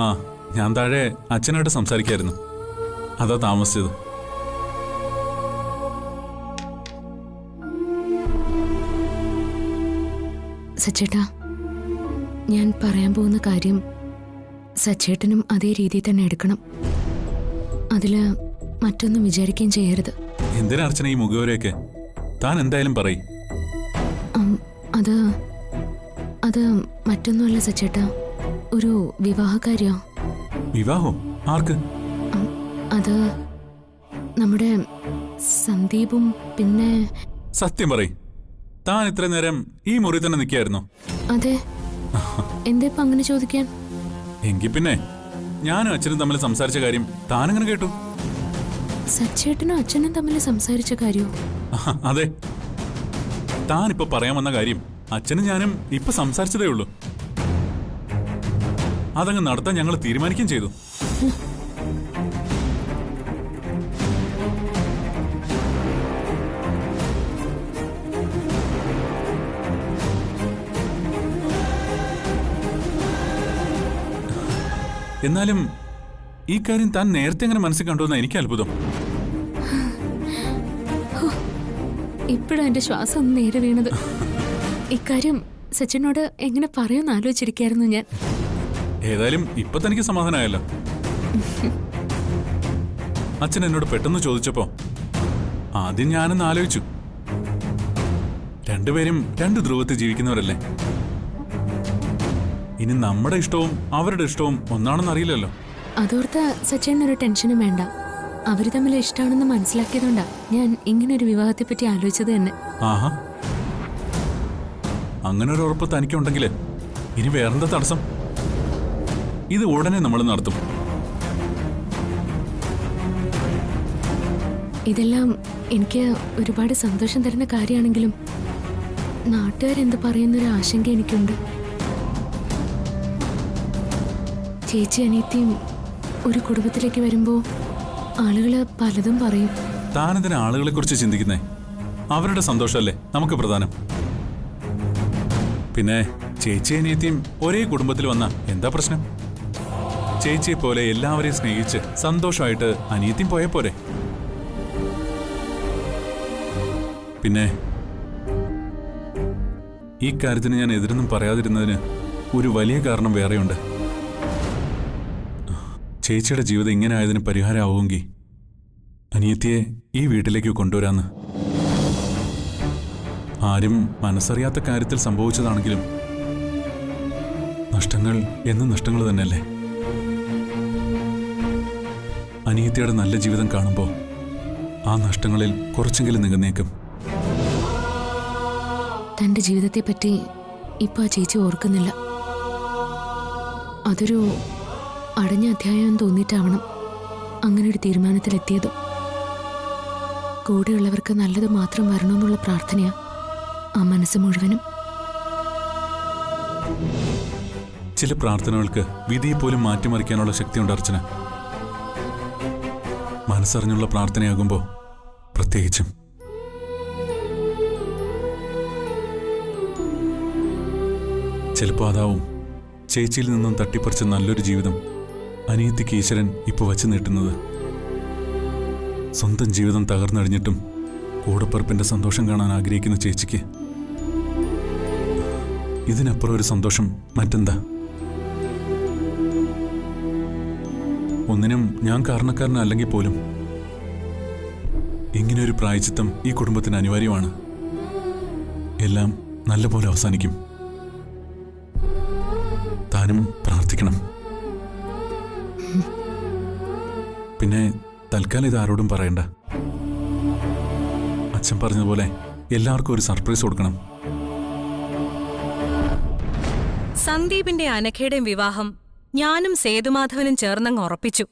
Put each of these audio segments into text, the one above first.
ആ, ഞാൻ താഴെ അച്ഛനായിട്ട് സംസാരിക്കായിരുന്നു. അതാ താമസിച്ചത്. സച്ചേട്ടാ, ഞാൻ പറയാൻ പോകുന്ന കാര്യം സച്ചേട്ടനും അതേ രീതിയിൽ തന്നെ എടുക്കണം. അതില് മറ്റൊന്നും വിചാരിക്കുകയും ചെയ്യരുത്. എന്തിനാ അർച്ചന ഈ മുഖവരെയൊക്കെ? താൻ എന്തായാലും പറയും. അത് അത് മറ്റൊന്നുമല്ല സച്ചേട്ടാ, ഒരു വിവാഹകാര്യോ. വിവാഹോ? ആർക്ക്? അത് നമ്മുടെ സന്ദീപും പിന്നെ... സത്യം പറയും. താൻ ഇത്ര നേരം ഈ മുറി തന്നെ നിൽക്കായിരുന്നോ? അതെ. എന്താ ഇപ്പൊ അങ്ങനെ ചോദിക്കാൻ? എങ്കിൽ പിന്നെ ഞാനും അച്ഛനും തമ്മിൽ സംസാരിച്ച കാര്യം താനെങ്ങനെ കേട്ടു? സച്ചേട്ടനും അച്ഛനും തമ്മിൽ സംസാരിച്ച കാര്യോ? അതെ. താൻ ഇപ്പൊ പറയാൻ വന്ന കാര്യം അച്ഛനും ഞാനും ഇപ്പൊ സംസാരിച്ചതേ ഉള്ളൂ. അതങ്ങ് നടത്താൻ ഞങ്ങൾ തീരുമാനിക്കുകയും ചെയ്തു. എന്നാലും ഈ കാര്യം താൻ നേരത്തെ എങ്ങനെ മനസ്സിൽ കണ്ടുവെന്ന എനിക്ക് അത്ഭുതം. ഇപ്പോഴാ എന്റെ ശ്വാസം ഒന്ന് നേരെ വീണത്. ഇക്കാര്യം സച്ചിനോട് എങ്ങനെ പറയുമെന്ന് ആലോചിച്ചിരിക്കായിരുന്നു ഞാൻ. ഏതായാലും ഇപ്പൊ തനിക്ക് സമാധാനമായല്ലോ. അച്ഛൻ എന്നോട് പെട്ടെന്ന് ചോദിച്ചപ്പോ ആദ്യം ഞാനെന്ന് ആലോചിച്ചു. രണ്ടുപേരും രണ്ട് ധ്രുവത്തിൽ ജീവിക്കുന്നവരല്ലേ. ഇനി നമ്മുടെ ഇഷ്ടവും അവരുടെ ഇഷ്ടവും ഒന്നാണെന്ന് അറിയില്ലല്ലോ. അതോർത്ത് സച്ചിനൊരു ടെൻഷനും വേണ്ട. അവര് തമ്മിൽ ഇഷ്ടമാണെന്ന് മനസ്സിലാക്കിയതുകൊണ്ടാ ഞാൻ ഇങ്ങനെ ഒരു വിവാഹത്തെ പറ്റി ആലോചിച്ചത് തന്നെ. ആഹാ, അങ്ങനെ ഒരു ഉറപ്പ് തനിക്കുണ്ടെങ്കിൽ ഇനി വേറെന്താ തടസ്സം? ഇത് ഉടനെ നമ്മൾ നടത്തും. ഇതെല്ലാം എനിക്ക് ഒരുപാട് സന്തോഷം തരുന്ന കാര്യമാണെങ്കിലും നാട്ടുകാരെന്ത് പറയുന്നൊരു ആശങ്ക എനിക്കുണ്ട്. ചേച്ചി അനിയത്തിയും ഒരു കുടുംബത്തിലേക്ക് വരുമ്പോ ആളുകള് പലതും പറയും. താനെന്തിനാ ആളുകളെ കുറിച്ച് ചിന്തിക്കുന്നേ? അവരുടെ സന്തോഷമല്ലേ നമുക്ക് പ്രധാനം. പിന്നെ ചേച്ചി അനിയത്തിയും ഒരേ കുടുംബത്തിൽ വന്ന എന്താ പ്രശ്നം? ചേച്ചിയെ പോലെ എല്ലാവരെയും സ്നേഹിച്ച് സന്തോഷമായിട്ട് അനിയത്തിയും പോയ പോരെ. പിന്നെ ഈ കാര്യത്തിന് ഞാൻ എതിരൊന്നും പറയാതിരുന്നതിന് ഒരു വലിയ കാരണം വേറെയുണ്ട്. ചേച്ചിയുടെ ജീവിതം ഇങ്ങനെ ആയതിന് പരിഹാരമാവുമെങ്കിൽ അനിയത്തിയെ ഈ വീട്ടിലേക്ക് കൊണ്ടുവരാന്ന്. ആരും മനസ്സറിയാത്ത കാര്യത്തിൽ സംഭവിച്ചതാണെങ്കിലും നഷ്ടങ്ങൾ എന്നും നഷ്ടങ്ങൾ തന്നെയല്ലേ. അനിയത്തിയുടെ നല്ല ജീവിതം കാണുമ്പോൾ ആ നഷ്ടങ്ങളിൽ കുറച്ചെങ്കിലും നികന്നേക്കും. തന്റെ ജീവിതത്തെപ്പറ്റി ഇപ്പൊ ആ ചേച്ചി ഓർക്കുന്നില്ല. അതൊരു അടഞ്ഞ അധ്യായം തോന്നിയിട്ടാവണം അങ്ങനെ ഒരു തീരുമാനത്തിലെത്തിയത്. കൂടെയുള്ളവർക്ക് നല്ലത് മാത്രം വരണമെന്നുള്ള പ്രാർത്ഥനയാ ആ മനസ്സ് മുഴുവനും. ചില പ്രാർത്ഥനകൾക്ക് വിധിയെ പോലും മാറ്റിമറിക്കാനുള്ള ശക്തിയുണ്ട് അർച്ചന. മനസ്സറിഞ്ഞുള്ള പ്രാർത്ഥനയാകുമ്പോൾ പ്രത്യേകിച്ചും. ചിലപ്പോൾ അതാവും ചേച്ചിയിൽ നിന്നും തട്ടിപ്പറിച്ച നല്ലൊരു ജീവിതം അനിയത്തിക്ക് ഈശ്വരൻ ഇപ്പൊ വച്ചു നീട്ടുന്നത്. സ്വന്തം ജീവിതം തകർന്നടിഞ്ഞിട്ടും കൂടപ്പറപ്പിന്റെ സന്തോഷം കാണാൻ ആഗ്രഹിക്കുന്ന ചേച്ചിക്ക് ഇതിനപ്പുറം ഒരു സന്തോഷം മറ്റെന്താ? ഒന്നിനും ഞാൻ കാരണക്കാരനല്ലെങ്കിൽ പോലും ഇങ്ങനെയൊരു പ്രായച്ചിത്തം ഈ കുടുംബത്തിന് അനിവാര്യമാണ്. എല്ലാം നല്ലപോലെ അവസാനിക്കും. താനും പ്രാർത്ഥിക്കണം. പിന്നെ തൽക്കാലം ഇത് ആരോടും പറയണ്ട. അച്ഛൻ പറഞ്ഞതുപോലെ എല്ലാവർക്കും ഒരു സർപ്രൈസ് കൊടുക്കണം. സന്ദീപിന്റെ അനഘയുടെയും വിവാഹം ഞാനും സേതുമാധവനും ചേർന്നങ്ങ് ഉറപ്പിച്ചു.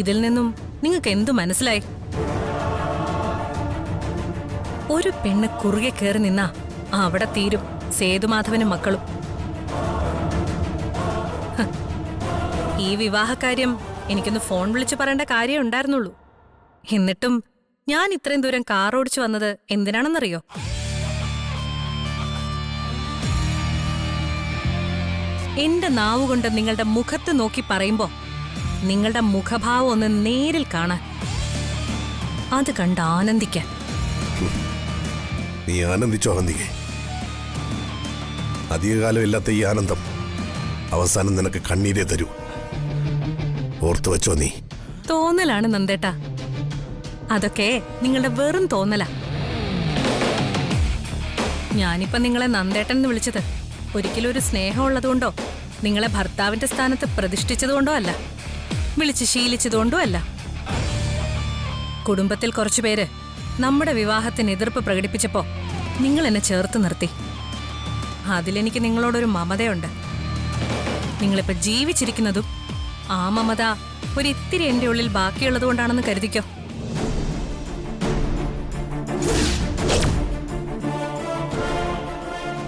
ഇതിൽ നിന്നും നിങ്ങൾക്ക് എന്തു മനസ്സിലായി? ഒരു പെണ്ണ് കുറുകെ കയറി നിന്നാ അവിടെ തീരും സേതുമാധവനും മക്കളും. ഈ വിവാഹകാര്യം എനിക്കൊന്ന് ഫോൺ വിളിച്ചു പറയേണ്ട കാര്യം ഉണ്ടായിരുന്നുള്ളൂ. എന്നിട്ടും ഞാൻ ഇത്രയും ദൂരം കാർ ഓടിച്ചു വന്നത് എന്തിനാണെന്നറിയോ? എന്റെ നാവുകൊണ്ട് നിങ്ങളുടെ മുഖത്ത് നോക്കി പറയുമ്പോ നിങ്ങളുടെ മുഖഭാവം ഒന്ന് നേരിൽ കാണാൻ, അത് കണ്ട് ആനന്ദിക്കാൻ. നീ ആനന്ദിച്ചോ അവന്തികെ? അധികകാലം ഇല്ലാത്ത ഈ ആനന്ദം അവസാനം നിനക്ക് കണ്ണീരേ തരൂ. ഓർത്തു വെച്ചോ നീ. തോന്നലാണ് നന്ദേട്ടാ, അതൊക്കെ നിങ്ങളുടെ വെറും തോന്നലാ. ഞാനിപ്പോ നിങ്ങളെ നന്ദേട്ടൻ എന്ന് വിളിച്ചത് ഒരിക്കലും ഒരു സ്നേഹമുള്ളതുകൊണ്ടോ നിങ്ങളെ ഭർത്താവിന്റെ സ്ഥാനത്ത് പ്രതിഷ്ഠിച്ചതുകൊണ്ടോ അല്ല, വിളിച്ച് ശീലിച്ചതുകൊണ്ടോ അല്ല. കുടുംബത്തിൽ കുറച്ചുപേര് നമ്മുടെ വിവാഹത്തിന് എതിർപ്പ് പ്രകടിപ്പിച്ചപ്പോ നിങ്ങൾ എന്നെ ചേർത്ത് നിർത്തി. അതിലെനിക്ക് നിങ്ങളോടൊരു മമതയുണ്ട്. നിങ്ങളിപ്പോ ജീവിച്ചിരിക്കുന്നതും ആ മമത ഒരിത്തിരി എന്റെ ഉള്ളിൽ ബാക്കിയുള്ളത് കൊണ്ടാണെന്ന് കരുതിക്കോ.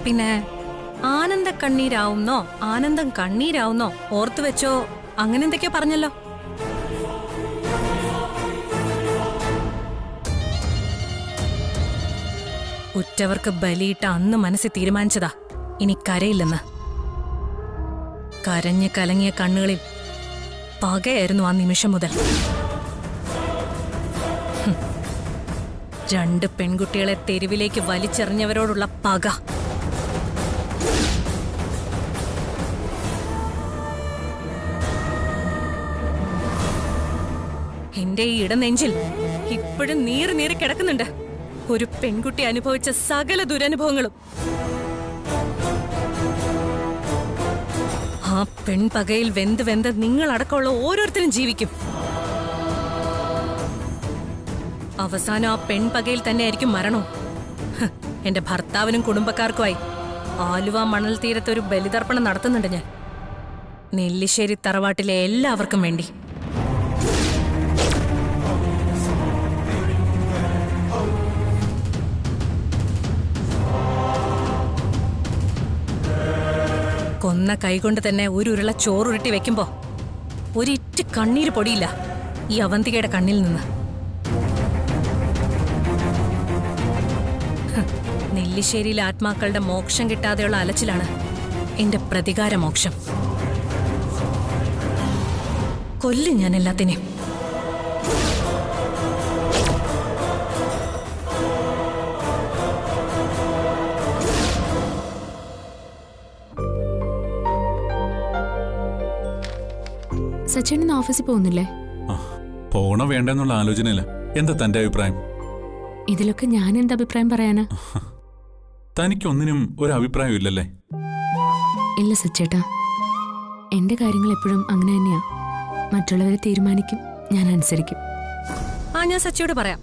പിന്നെ ആനന്ദ കണ്ണീരാവുന്നോ ആനന്ദം കണ്ണീരാവുന്നോ ഓർത്തു വെച്ചോ, അങ്ങനെ എന്തൊക്കെയോ പറഞ്ഞല്ലോ. ഉറ്റവർക്ക് ബലിയിട്ട അന്ന് മനസ്സിൽ തീരുമാനിച്ചതാ ഇനി കരയില്ലെന്ന്. കരഞ്ഞ് കലങ്ങിയ കണ്ണുകളിൽ പകയായിരുന്നു ആ നിമിഷം മുതൽ. രണ്ട് പെൺകുട്ടികളെ തെരുവിലേക്ക് വലിച്ചെറിഞ്ഞവരോടുള്ള പക. എന്റെ ഈ ഇടനെഞ്ചിൽ ഇപ്പോഴും നീറി നീറി കിടക്കുന്നുണ്ട് ഒരു പെൺകുട്ടി അനുഭവിച്ച സകല ദുരനുഭവങ്ങളും. ആ പെൺപകയിൽ വെന്ത് വെന്ത് നിങ്ങളടക്കമുള്ള ഓരോരുത്തരും ജീവിക്കും. അവസാനം ആ പെൺപകയിൽ തന്നെയായിരിക്കും മരണവും. എന്റെ ഭർത്താവിനും കുടുംബക്കാർക്കുമായി ആലുവ മണൽ തീരത്ത് ഒരു ബലിതർപ്പണം നടത്തുന്നുണ്ട് ഞാൻ, നെല്ലിശ്ശേരി തറവാട്ടിലെ എല്ലാവർക്കും വേണ്ടി. കൊന്ന കൈകൊണ്ട് തന്നെ ഒരു ഉരുള ചോറുരുട്ടി വെക്കുമ്പോ ഒരിറ്റ് കണ്ണീര് പൊടിയില്ല ഈ അവന്തികയുടെ കണ്ണിൽ നിന്ന്. നെല്ലിശ്ശേരിയിലെ ആത്മാക്കളുടെ മോക്ഷം കിട്ടാതെയുള്ള അലച്ചിലാണ് എന്റെ പ്രതികാര മോക്ഷം. കൊല്ലും ഞാൻ എല്ലാത്തിനെയും. സച്ചിൻ ഇന്ന് ഓഫീസിൽ പോകുന്നില്ലേ? പോകണോ വേണ്ടെന്നുള്ള ആലോചനയില്ല. എന്താ തന്റെ അഭിപ്രായം? ഇതിലൊക്കെ ഞാൻ എന്ത് അഭിപ്രായം പറയാനാ? തനിക്കൊന്നിനും ഒരു അഭിപ്രായം ഇല്ലല്ലേ? ഇല്ല സച്ചേട്ടാ, എന്റെ കാര്യങ്ങൾ എപ്പോഴും അങ്ങനെ തന്നെയാ. മറ്റുള്ളവരെ തീരുമാനിക്കും, ഞാൻ അനുസരിക്കും. ഞാൻ സച്ചിയോട് പറയാം.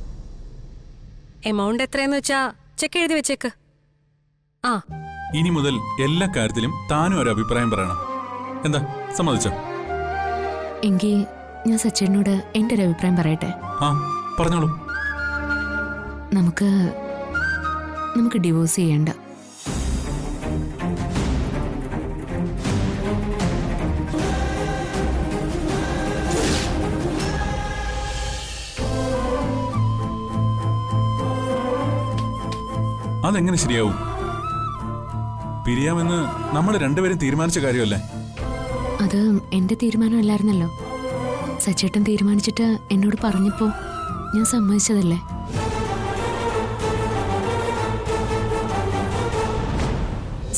എമൗണ്ട് എത്രയെന്ന് വെച്ചാ ചെക്ക് എഴുതി വെച്ചേക്ക്. ഇനി മുതൽ എല്ലാ കാര്യത്തിലും താനും ഒരു അഭിപ്രായം പറയണം. എന്താ, സമ്മതിച്ചോ? എങ്കിൽ ഞാൻ സച്ചേട്ടനോട് എന്റെ ഒരു അഭിപ്രായം പറയട്ടെ. പറഞ്ഞോളൂ. നമുക്ക് ഡിവോഴ്സ് ചെയ്യണ്ട. അതെങ്ങനെ ശരിയാവും? പിരിയാമെന്ന് നമ്മൾ രണ്ടുപേരും തീരുമാനിച്ച കാര്യമല്ലേ? അത് എന്റെ തീരുമാനമല്ലായിരുന്നല്ലോ. സച്ചേട്ടൻ തീരുമാനിച്ചിട്ട് എന്നോട് പറഞ്ഞപ്പോ ഞാൻ സമ്മതിച്ചതല്ലേ.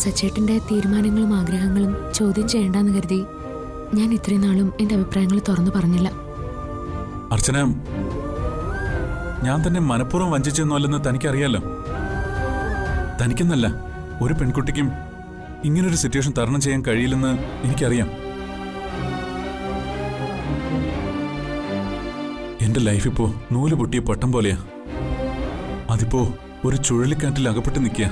സച്ചേട്ടന്റെ തീരുമാനങ്ങളും ആഗ്രഹങ്ങളും ചോദ്യം ചെയ്യേണ്ടെന്ന് കരുതി ഞാൻ ഇത്രയും നാളും എന്റെ അഭിപ്രായങ്ങൾ തുറന്നു പറഞ്ഞില്ല. അർച്ചന, ഞാൻ തന്നെ മനഃപൂർവ്വം വഞ്ചിച്ചൊന്നുമല്ലെന്ന് തനിക്കറിയാലോ. തനിക്കെന്നല്ല, ഒരു പെൺകുട്ടിക്കും ഇങ്ങനൊരു സിറ്റുവേഷൻ തരണം ചെയ്യാൻ കഴിയില്ലെന്ന് എനിക്കറിയാം. എന്റെ ലൈഫ് ഇപ്പോ നൂല് പൊട്ടിയ പട്ടം പോലെയാ. അതിപ്പോ ഒരു ചുഴലിക്കാറ്റിൽ അകപ്പെട്ട് നിൽക്കുക.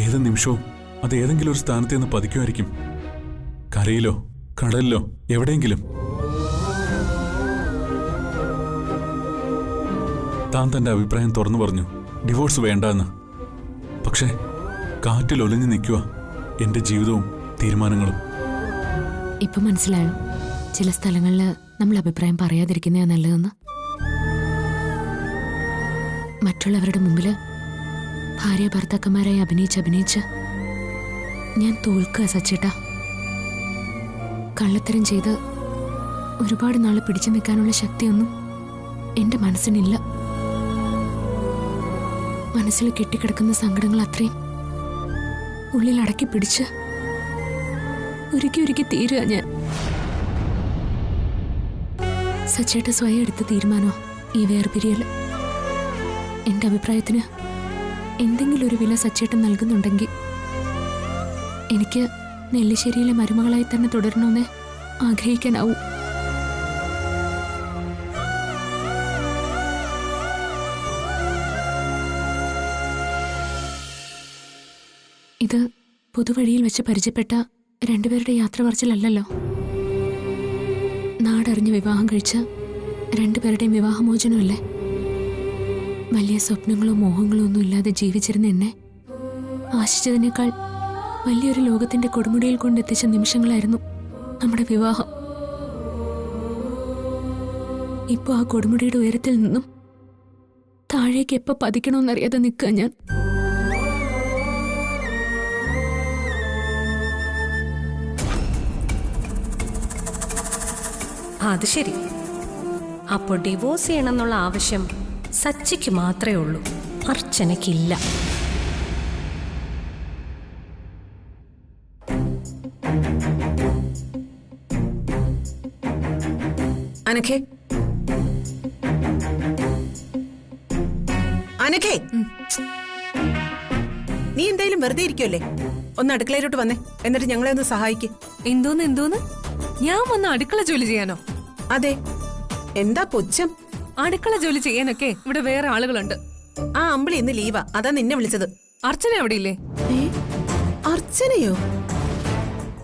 ഏത് നിമിഷവും അത് ഏതെങ്കിലും ഒരു സ്ഥാനത്ത് നിന്ന് പതിക്കുമായിരിക്കും. കരയിലോ കടലിലോ എവിടെയെങ്കിലും. താൻ തന്റെ അഭിപ്രായം തുറന്നു പറഞ്ഞു, ഡിവോഴ്സ് വേണ്ടെന്ന്. പക്ഷേ കാറ്റിൽ ഒലിഞ്ഞു നിൽക്കുക എന്റെ ജീവിതവും തീരുമാനങ്ങളും. ഇപ്പൊ മനസ്സിലായോ ചില സ്ഥലങ്ങളിൽ നമ്മൾ അഭിപ്രായം പറയാതിരിക്കുന്നതാ നല്ലതെന്ന്? മറ്റുള്ളവരുടെ മുമ്പില് ഭാര്യ ഭർത്താക്കന്മാരായി അഭിനയിച്ച് ഞാൻ തോൽക്കുക സച്ചേട്ടാ. കള്ളത്തരം ചെയ്ത് ഒരുപാട് നാള് പിടിച്ചു നിൽക്കാനുള്ള ശക്തിയൊന്നും എന്റെ മനസ്സിനില്ല. മനസ്സിൽ കെട്ടിക്കിടക്കുന്ന സങ്കടങ്ങൾ അത്രയും ഉള്ളിൽ അടക്കി പിടിച്ച് ഉരുക്കി തീരുക ഞാൻ. സച്ചേട്ട സ്വയം എടുത്ത തീരുമാനോ ഈ വേർപിരിയൽ. എന്റെ അഭിപ്രായത്തിന് എന്തെങ്കിലും ഒരു വില സച്ചേട്ടൻ നൽകുന്നുണ്ടെങ്കിൽ എനിക്ക് നെല്ലിശ്ശേരിയിലെ മരുമകളായി തന്നെ തുടരണമെന്ന് ആഗ്രഹിക്കാനാവൂ. ഇത് പൊതുവഴിയിൽ വെച്ച് പരിചയപ്പെട്ട രണ്ടുപേരുടെ യാത്ര പറച്ചിലല്ലോ. നാടറിഞ്ഞ് വിവാഹം കഴിച്ച രണ്ടുപേരുടെയും വിവാഹമോചനമല്ലേ. വലിയ സ്വപ്നങ്ങളോ മോഹങ്ങളോ ഒന്നും ഇല്ലാതെ ജീവിച്ചിരുന്ന എന്നെ ആശിച്ചതിനേക്കാൾ വലിയൊരു ലോകത്തിന്റെ കൊടുമുടിയിൽ കൊണ്ടെത്തിച്ച നിമിഷങ്ങളായിരുന്നു നമ്മുടെ വിവാഹം. ഇപ്പൊ ആ കൊടുമുടിയുടെ ഉയരത്തിൽ നിന്നും താഴേക്ക് എപ്പോ പതിക്കണമെന്നറിയാതെ നിൽക്കുക ഞാൻ. അത് ശരി. അപ്പോൾ ഡിവോഴ്സ് ചെയ്യണമെന്നുള്ള ആവശ്യം സച്ചിക്ക് മാത്രമേ ഉള്ളൂ, അർച്ചനയ്ക്കില്ല. അനഘേ, അനഘേ, നീ എന്തായാലും വെറുതെ ഇരിക്കുമല്ലേ? ഒന്ന് അടുക്കളയിലോട്ട് വന്നേ, എന്നിട്ട് ഞങ്ങളെ ഒന്ന് സഹായിക്ക്. എന്തോന്ന് ഞാൻ വന്ന് അടുക്കള ജോലി ചെയ്യാനോ? അതെ, എന്താ പുച്ഛം? അടുക്കള ജോലി ചെയ്യാനൊക്കെ ഇവിടെ വേറെ ആളുകളുണ്ട്. ആ അമ്പിളി ഇന്ന് ലീവാ, അതാ നിന്നെ വിളിച്ചത്. അർച്ചന എവിടെ ഇല്ലേ? അർച്ചനയോ?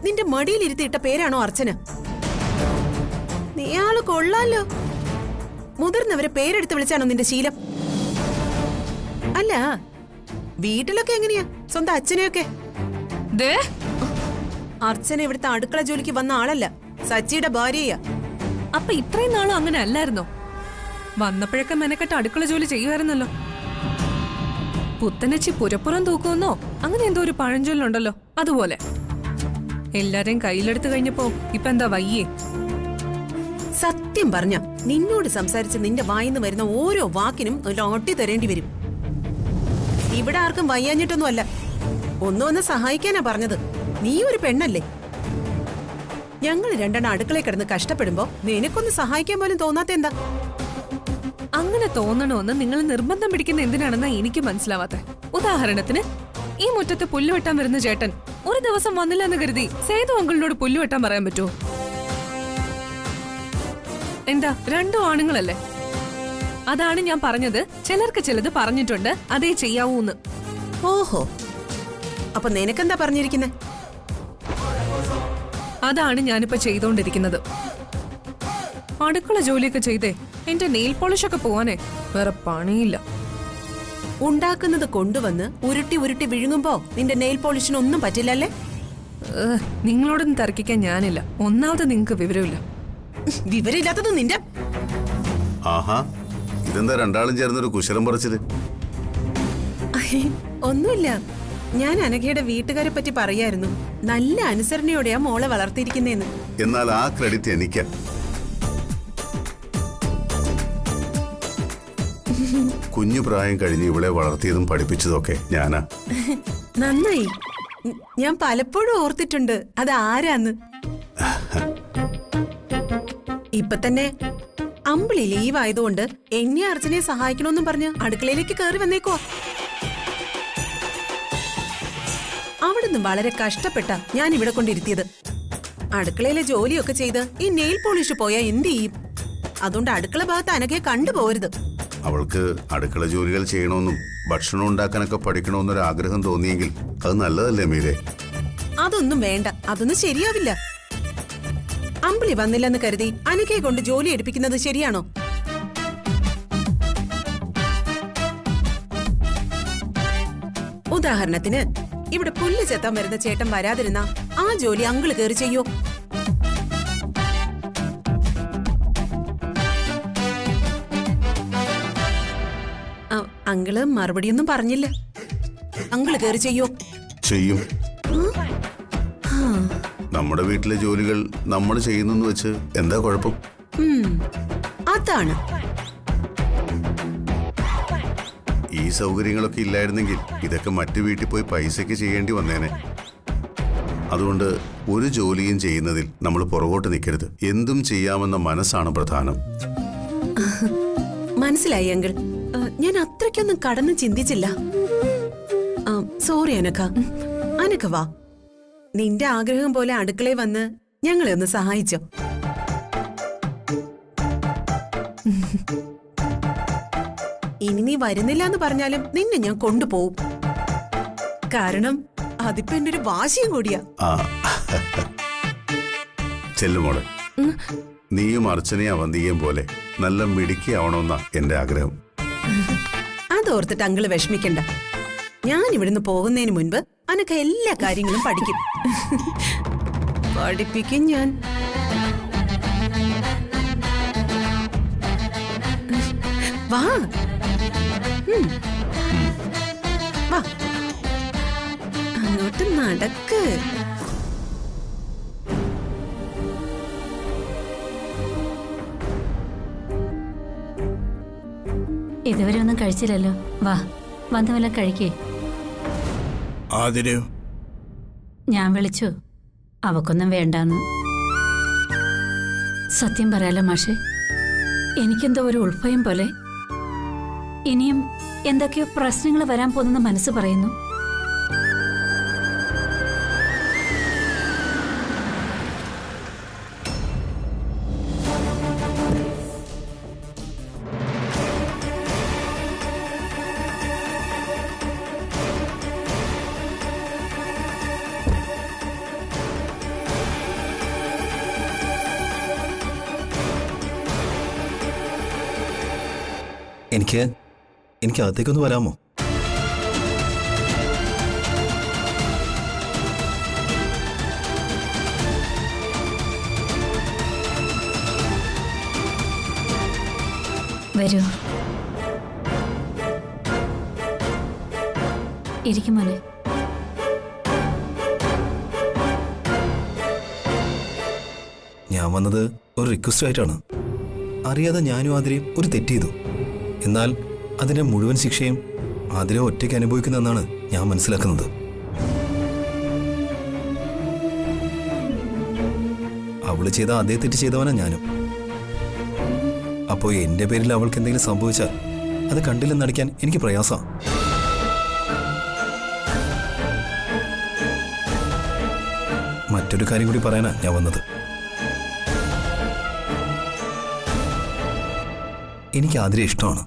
നിന്റെ മടിയിലിരുത്തിയിട്ട പേരാണോ അർച്ചന? നീയാള് കൊള്ളാലോ. മുതിർന്നവരെ പേരെടുത്ത് വിളിച്ചാണോ നിന്റെ ശീലം? അല്ല, വീട്ടിലൊക്കെ എങ്ങനെയാ സ്വന്തം അച്ഛനെയൊക്കെ? അർച്ചന ഇവിടുത്തെ അടുക്കള ജോലിക്ക് വന്ന ആളല്ല, സച്ചിയുടെ ഭാര്യയാ. അപ്പൊ ഇത്രയും നാളും അങ്ങനെ അല്ലായിരുന്നോ? വന്നപ്പോഴൊക്കെ മെനക്കെട്ട് അടുക്കള ജോലി ചെയ്യുമായിരുന്നല്ലോ. പുത്തനച്ചി പുരപ്പുറം തൂക്കുമെന്നോ അങ്ങനെ എന്തോ ഒരു പഴഞ്ചൊല്ലുണ്ടല്ലോ, അതുപോലെ. എല്ലാരെയും കയ്യിലെടുത്ത് കഴിഞ്ഞപ്പോ ഇപ്പൊ എന്താ വയ്യേ? സത്യം പറഞ്ഞ നിന്നോട് സംസാരിച്ച് നിന്റെ വായിന്ന് വരുന്ന ഓരോ വാക്കിനും ഒരു ഒട്ടി തരേണ്ടി വരും. ഇവിടെ ആർക്കും വയ്യാഞ്ഞിട്ടൊന്നും അല്ല, ഒന്ന് സഹായിക്കാനാ പറഞ്ഞത്. നീ ഒരു പെണ്ണല്ലേ. ഞങ്ങൾ രണ്ടെണ്ണം അടുക്കളയിൽ കിടന്ന് കഷ്ടപ്പെടുമ്പോ നിനക്കൊന്ന് സഹായിക്കാൻ പോലും തോന്നാത്ത എന്താ? അങ്ങനെ തോന്നണമെന്ന് നിങ്ങൾ നിർബന്ധം പിടിക്കുന്ന എന്തിനാണെന്നാ എനിക്ക് മനസ്സിലാവാത്തെ. ഉദാഹരണത്തിന്, ഈ മുറ്റത്ത് പുല്ല് വെട്ടാൻ വരുന്ന ചേട്ടൻ ഒരു ദിവസം വന്നില്ലെന്ന് കരുതി സേതു അങ്കിളിനോട് പുല്ല് വെട്ടാൻ പറയാൻ പറ്റുമോ? എന്താ, രണ്ടും ആണുങ്ങളല്ലേ? അതാണ് ഞാൻ പറഞ്ഞത്, ചിലർക്ക് ചിലത് പറഞ്ഞിട്ടുണ്ട് അതേ ചെയ്യാവൂന്ന്. ഓഹോ, അപ്പൊ നിനക്കെന്താ പറഞ്ഞിരിക്കുന്നെ? അതാണ് ഞാനിപ്പോ ചെയ്തോണ്ടിരിക്കുന്നത്. അടുക്കള ജോലിയൊക്കെ ചെയ്തേ എന്റെ നെയിൽ പോളിഷൊക്കെ പോവാനേ വേറെ പണിയില്ല. ഉണ്ടാക്കുന്നത് കൊണ്ടുവന്ന് ഉരുട്ടി ഉരുട്ടി വിഴുങ്ങുമ്പോ നിന്റെ നെയിൽ പോളിഷിനൊന്നും പറ്റില്ലല്ലേ? നിങ്ങളോടൊന്നും തർക്കിക്കാൻ ഞാനില്ല. ഒന്നാമത് നിങ്ങക്ക് വിവരമില്ല. വിവരമില്ലാത്തത് നിന്റെ. ആഹാ, ഇതെന്താ രണ്ടാളും ചേർന്നൊരു കുശലം പറിച്ചത്? ഒന്നുമില്ല, ഞാൻ അനഘയുടെ വീട്ടുകാരെ പറ്റി പറയായിരുന്നു. നല്ല അനുസരണയോടെയാ മോളെ വളർത്തിയിരിക്കുന്നേന്ന്. എന്നാൽ ആ ക്രെഡിറ്റ് എനിക്ക്. കുഞ്ഞു പ്രായം കഴിഞ്ഞ് ഇവളെ വളർത്തിയതും പഠിപ്പിച്ചതൊക്കെ ഞാനാ. നന്നായി. ഞാൻ പലപ്പോഴും ഓർത്തിട്ടുണ്ട് അത് ആരാന്ന്. ഇപ്പൊ തന്നെ അമ്പിളി ലീവ് ആയതുകൊണ്ട് എന്നെ അർച്ചനയെ സഹായിക്കണമെന്നും പറഞ്ഞ് അടുക്കളയിലേക്ക് കയറി വന്നേക്കുവാ. അവിടുന്ന് വളരെ കഷ്ടപ്പെട്ട ഞാൻ ഇവിടെ കൊണ്ടിരുത്തിയത്. അടുക്കളയിലെ ജോലിയൊക്കെ ചെയ്ത് ഈ നെയിൽ പോളിഷ് പോയാ എന്ത് ചെയ്യും? അതുകൊണ്ട് അടുക്കള ഭാഗത്ത് അനഘയെ കണ്ടുപോകരുത്. അവൾക്ക് അടുക്കള ജോലികൾ ചെയ്യണമെന്നും ഭക്ഷണം ഉണ്ടാക്കാനൊക്കെ പഠിക്കണമെന്നൊരു ആഗ്രഹം തോന്നിയെങ്കിൽ അത് നല്ലതല്ലേ മീരെ? അതൊന്നും വേണ്ട, അതൊന്നും ശരിയാവില്ല. അമ്പിളി വന്നില്ലെന്ന് കരുതി അനഘയെ കൊണ്ട് ജോലി എടുപ്പിക്കുന്നത് ശരിയാണോ? ഉദാഹരണത്തിന്, ഇവിടെ പുല്ല് ചെത്താൻ വരുന്ന ചേട്ടൻ വരാതിരുന്ന ആ ജോലി അങ്കിള് കയറി ചെയ്യോ? അങ്കിള് മറുപടിയൊന്നും പറഞ്ഞില്ല. അങ്കിള് കയറി ചെയ്യോ? ചെയ്യും. നമ്മുടെ വീട്ടിലെ ജോലികൾ നമ്മൾ ചെയ്യുന്നെന്ന് വെച്ച് എന്താ കുഴപ്പം? അതാണ്. ഈ സൗകര്യങ്ങളൊക്കെ ഇല്ലായിരുന്നെങ്കിൽ ഇതൊക്കെ മറ്റു വീട്ടിൽ പോയി പൈസയ്ക്ക് ചെയ്യേണ്ടി വന്നേനെ. അതുകൊണ്ട് ഒരു ജോലിയും ചെയ്യുന്നതിൽ നമ്മൾ പുറകോട്ട് നിൽക്കരുത്. എന്തും ചെയ്യാമെന്ന മനസ്സാണ് പ്രധാനം. മനസ്സിലായി അങ്കിൾ. ഞാൻ അത്രയ്ക്കൊന്നും കടന്ന് ചിന്തിച്ചില്ല. സോറി അനക്ക. അനക്ക വാ, നിന്റെ ആഗ്രഹം പോലെ അടുക്കളയിൽ വന്ന് ഞങ്ങളെ ഒന്ന് സഹായിച്ചോ. ഇനി നീ വരുന്നില്ല എന്ന് പറഞ്ഞാലും നിന്നെ ഞാൻ കൊണ്ടുപോകും. കാരണം അതിപ്പോ എന്റെ ഒരു വാശിയും കൂടിയാ. ചെല്ലുമോളെ, നീയും അർച്ചനയും അവന്തികയും പോലെ നല്ല മിടുക്കിയാവണമെന്നാ എന്റെ ആഗ്രഹം. അതോർത്തിട്ട് അങ്കിള് വിഷമിക്കണ്ട. ഞാൻ ഇവിടുന്ന് പോകുന്നതിന് മുൻപ് അനക്ക എല്ലാ കാര്യങ്ങളും പഠിക്കും. പഠിപ്പിക്കും ഞാൻ. വാ വാ, അങ്ങോട്ട് നടക്ക്. ഇതുവരെ ഒന്നും കഴിച്ചില്ലല്ലോ. വാ, വന്ന് വല്ല കഴിക്കേ. ആതിരയോ? ഞാൻ വിളിച്ചു, അവക്കൊന്നും വേണ്ടാന്ന്. സത്യം പറയാലോ മാഷെ, എനിക്കെന്തോ ഒരു ഉൾഭയം പോലെ. ഇനിയും എന്തൊക്കെയോ പ്രശ്നങ്ങൾ വരാൻ പോകുന്ന മനസ്സ് പറയുന്നു. എനിക്ക് അകത്തേക്കൊന്ന് വരാമോ? വരൂ, ഇരിക്കും മോനെ. ഞാൻ വന്നത് ഒരു റിക്വസ്റ്റ് ആയിട്ടാണ്. അറിയാതെ ഞാനും ആതിരയും ഒരു തെറ്റ് ചെയ്തു. എന്നാൽ അതിന്റെ മുഴുവൻ ശിക്ഷയും ആതിര ഒറ്റയ്ക്ക് അനുഭവിക്കുന്നെന്നാണ് ഞാൻ മനസ്സിലാക്കുന്നത്. അവള് ചെയ്ത അതേ തെറ്റ് ചെയ്തവനാ ഞാനും. അപ്പോൾ എന്റെ പേരിൽ അവൾക്ക് എന്തെങ്കിലും സംഭവിച്ചാൽ അത് കണ്ടില്ലെന്ന് നടിക്കാൻ എനിക്ക് പ്രയാസമാണ്. മറ്റൊരു കാര്യം കൂടി പറയാനാ ഞാൻ വന്നത്. എനിക്ക് ആതിരെ ഇഷ്ടമാണ്.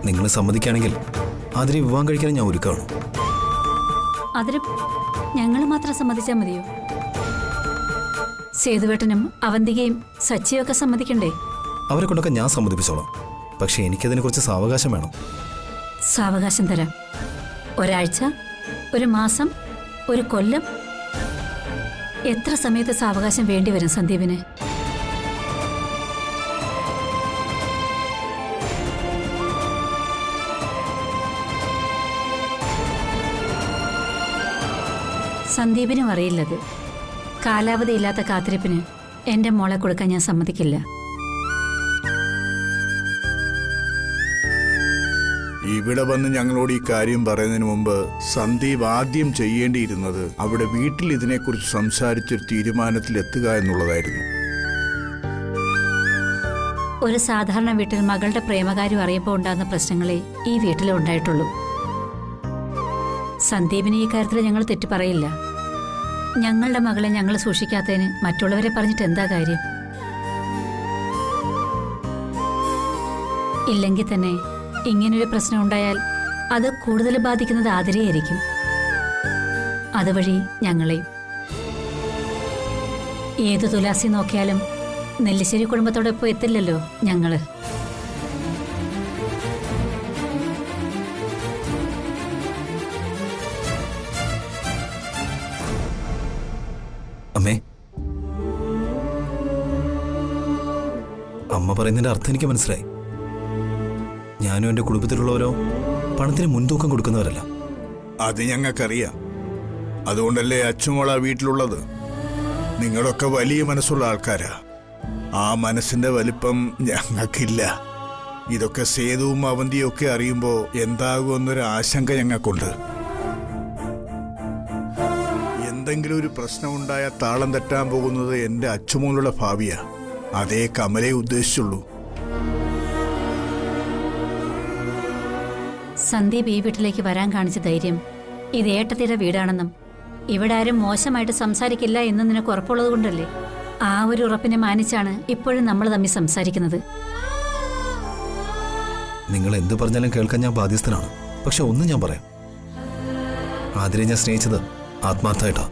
നിങ്ങൾ സമ്മതിക്കുകയാണെങ്കിൽ ആതിരെ വിവാഹം കഴിക്കാൻ ഞാൻ ഒരുക്കാണ്. അതിന് ഞങ്ങൾ മാത്രം സമ്മതിച്ചാൽ മതിയോ? സേതുവേട്ടനും അവന്തികയും സച്ചിയൊക്കെ സമ്മതിക്കണ്ടേ? അവരെ കൊണ്ടൊക്കെ ഞാൻ സമ്മതിപ്പിച്ചോളാം. പക്ഷെ എനിക്കതിനെ കുറിച്ച് സാവകാശം വേണം. സാവകാശം തരാം. ഒരാഴ്ച, ഒരു മാസം, ഒരു കൊല്ലം, എത്ര സമയത്ത് സാവകാശം വേണ്ടിവരും സന്ദീപിന്? സന്ദീപിനും അറിയില്ലത്. കാലാവധിയില്ലാത്ത കാത്തിരിപ്പിന് എന്റെ മോളെ കൊടുക്കാൻ ഞാൻ സമ്മതിക്കില്ല. ഇവിടെ വന്ന് ഞങ്ങളോട് ഈ കാര്യം പറയുന്നതിന് മുമ്പ് സന്ദീപ് ആദ്യം ചെയ്യേണ്ടിയിരുന്നത് അവിടെ വീട്ടിൽ ഇതിനെക്കുറിച്ച് സംസാരിച്ചൊരു തീരുമാനത്തിലെത്തുക എന്നുള്ളതായിരുന്നു. ഒരു സാധാരണ വീട്ടിൽ മകളുടെ പ്രേമകാര്യം അറിയപ്പോൾ ഉണ്ടാകുന്ന പ്രശ്നങ്ങളെ ഈ വീട്ടിലും ഉണ്ടായിട്ടുള്ളൂ. സന്ദീപിന് ഈ കാര്യത്തിൽ ഞങ്ങൾ തെറ്റ് പറയില്ല. ഞങ്ങളുടെ മകളെ ഞങ്ങൾ സൂക്ഷിക്കാത്തതിന് മറ്റുള്ളവരെ പറഞ്ഞിട്ട് എന്താ കാര്യം? ഇല്ലെങ്കിൽ തന്നെ ഇങ്ങനൊരു പ്രശ്നം ഉണ്ടായാൽ അത് കൂടുതൽ ബാധിക്കുന്നത് ആതിരയായിരിക്കും. അതുവഴി ഞങ്ങളെയും. ഏത് തുലാസി നോക്കിയാലും നെല്ലിശ്ശേരി കുടുംബത്തോടൊപ്പം എത്തില്ലല്ലോ ഞങ്ങള്. അമ്മേ, അമ്മ പറയുന്നതിന്റെ അർത്ഥം എനിക്ക് മനസ്സിലായി. ഞാനും എൻ്റെ കുടുംബത്തിലുള്ളവരോ പണത്തിന് മുൻതൂക്കം കൊടുക്കുന്നവരല്ല. അത് ഞങ്ങൾക്കറിയാം. അതുകൊണ്ടല്ലേ അച്ചുമോള വീട്ടിലുള്ളത്. നിങ്ങളൊക്കെ വലിയ മനസ്സുള്ള ആൾക്കാരാ. ആ മനസ്സിന്റെ വലിപ്പം ഞങ്ങൾക്കില്ല. ഇതൊക്കെ സേതുവും അവന്തിയും ഒക്കെ അറിയുമ്പോൾ എന്താകുമെന്നൊരു ആശങ്ക ഞങ്ങൾക്കുണ്ട്. എന്തെങ്കിലും ഒരു പ്രശ്നമുണ്ടായ താളം തെറ്റാൻ പോകുന്നത് എൻ്റെ അച്ചുമോളുടെ ഭാവിയാ. അതേ കമലയെ ഉദ്ദേശിച്ചുള്ളൂ. സന്ദീപ് ഈ വീട്ടിലേക്ക് വരാൻ കാണിച്ച ധൈര്യം ഇത് ഏട്ടത്തിയുടെ വീടാണെന്നും ഇവിടെ ആരും മോശമായിട്ട് സംസാരിക്കില്ല എന്ന് നിനക്ക് ഉറപ്പുള്ളത് കൊണ്ടല്ലേ? ആ ഒരു ഉറപ്പിനെ മാനിച്ചാണ് ഇപ്പോഴും നമ്മൾ തമ്മിൽ സംസാരിക്കുന്നത്. നിങ്ങൾ എന്ത് പറഞ്ഞാലും കേൾക്കാൻ ഞാൻ ബാധ്യസ്ഥനാണ്. പക്ഷെ ഒന്നും ഞാൻ പറയാം, ആതിരെ ഞാൻ സ്നേഹിച്ചത് ആത്മാർത്ഥമായിട്ടാ.